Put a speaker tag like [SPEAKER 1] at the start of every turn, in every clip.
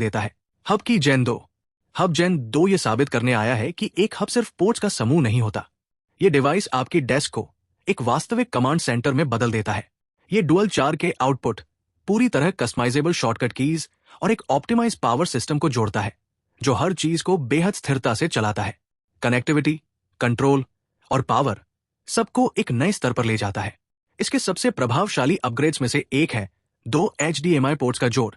[SPEAKER 1] देता है। हब की जेन 2। हब जेन 2 ये साबित करने आया है कि एक हब सिर्फ पोर्ट्स का समूह नहीं होता। ये डिवाइस आपकी डेस्क को एक वास्तविक कमांड सेंटर में बदल देता है। ये डुअल 4 के आउटपुट पूरी तरह कस्टमाइजेबल शॉर्टकट कीज और एक ऑप्टिमाइज पावर सिस्टम को जोड़ता है, जो हर चीज को बेहद स्थिरता से चलाता है। कनेक्टिविटी, कंट्रोल और पावर सबको एक नए स्तर पर ले जाता है। इसके सबसे प्रभावशाली अपग्रेड्स में से एक है 2 HDMI पोर्ट्स का जोड़,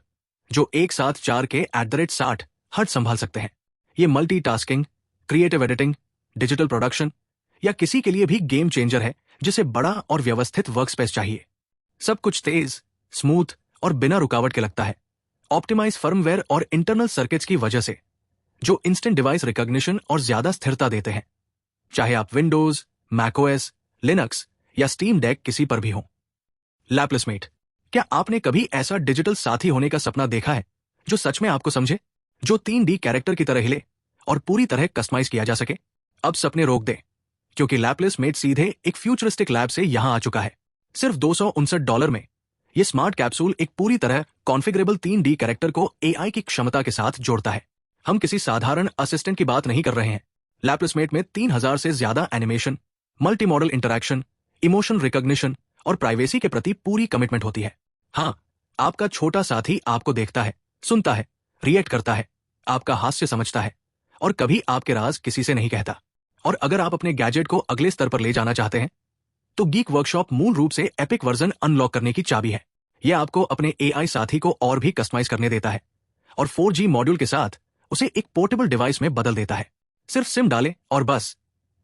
[SPEAKER 1] जो एक साथ 4 के @60 हर्ट्ज संभाल सकते हैं। ये multitasking, creative editing, digital production या किसी के लिए भी गेम चेंजर है जिसे बड़ा और व्यवस्थित वर्कस्पेस चाहिए। सब कुछ तेज, स्मूथ और बिना रुकावट के लगता है। ऑप्टिमाइज फर्मवेयर और इंटरनल सर्किट्स की वजह से, जो इंस्टेंट डिवाइस रिकॉग्निशन और ज्यादा स्थिरता देते हैं, चाहे आप विंडोज, मैकओएस, लिनक्स या स्टीम डेक किसी पर भी हों। Laplace mate. क्या आपने कभी ऐसा डिजिटल साथी होने का सपना देखा है जो सच में आपको समझे, जो 3D कैरेक्टर की तरह हिले और पूरी तरह कस्टमाइज किया जा सके? अब सपने रोक दें, क्योंकि लैपलेस मेट सीधे एक फ्यूचरिस्टिक लैब से यहां आ चुका है। सिर्फ $259 में यह स्मार्ट कैप्सूल एक पूरी तरह कॉन्फ़िगरेबल 3D कैरेक्टर को AI की क्षमता के साथ जोड़ता है। हम किसी साधारण असिस्टेंट की बात नहीं कर रहे हैं। लैपलेस मेट में 3000 से ज्यादा animation, multi modal interaction, emotion recognition और प्राइवेसी के प्रति पूरी कमिटमेंट होती है। हाँ, आपका छोटा साथी आपको देखता है, सुनता है, रिएक्ट करता है, आपका हास्य समझता है और कभी आपके राज किसी से नहीं कहता। और अगर आप अपने गैजेट को अगले स्तर पर ले जाना चाहते हैं, तो गीक वर्कशॉप मूल रूप से एपिक वर्जन अनलॉक करने की चाबी है। यह आपको अपने AI साथी को और भी कस्टमाइज करने देता है और 4G मॉड्यूल के साथ उसे एक पोर्टेबल डिवाइस में बदल देता है। सिर्फ सिम डालें और बस,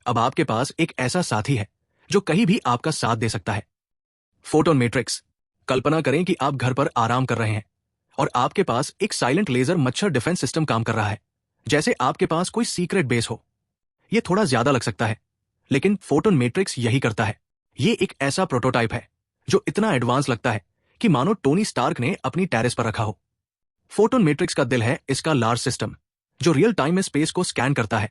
[SPEAKER 1] अब आपके पास एक ऐसा साथी है जो कहीं भी आपका साथ दे सकता है। Photon matrix. कल्पना करें कि आप घर पर आराम कर रहे हैं और आपके पास एक साइलेंट लेजर मच्छर डिफेंस सिस्टम काम कर रहा है, जैसे आपके पास कोई सीक्रेट बेस हो। यह थोड़ा ज्यादा लग सकता है, लेकिन फोटोन मैट्रिक्स यही करता है। यह एक ऐसा प्रोटोटाइप है जो इतना एडवांस लगता है कि मानो टोनी स्टार्क ने अपनी टेरेस पर रखा हो। फोटोन मैट्रिक्स का दिल है इसका लार्ज सिस्टम, जो रियल टाइम में स्पेस को स्कैन करता है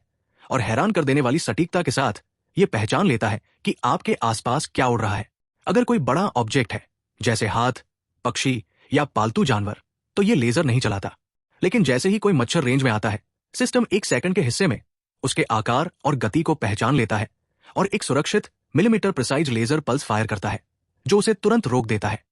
[SPEAKER 1] और हैरान कर देने वाली सटीकता के साथ यह पहचान लेता है कि आपके आसपास क्या उड़ रहा है। अगर कोई बड़ा ऑब्जेक्ट है, जैसे हाथ, पक्षी या पालतू जानवर, तो यह लेजर नहीं चलाता। लेकिन जैसे ही कोई मच्छर रेंज में आता है, सिस्टम 1 सेकंड के हिस्से में उसके आकार और गति को पहचान लेता है और एक सुरक्षित millimetre precise laser pulse fire करता है, जो उसे तुरंत रोक देता है।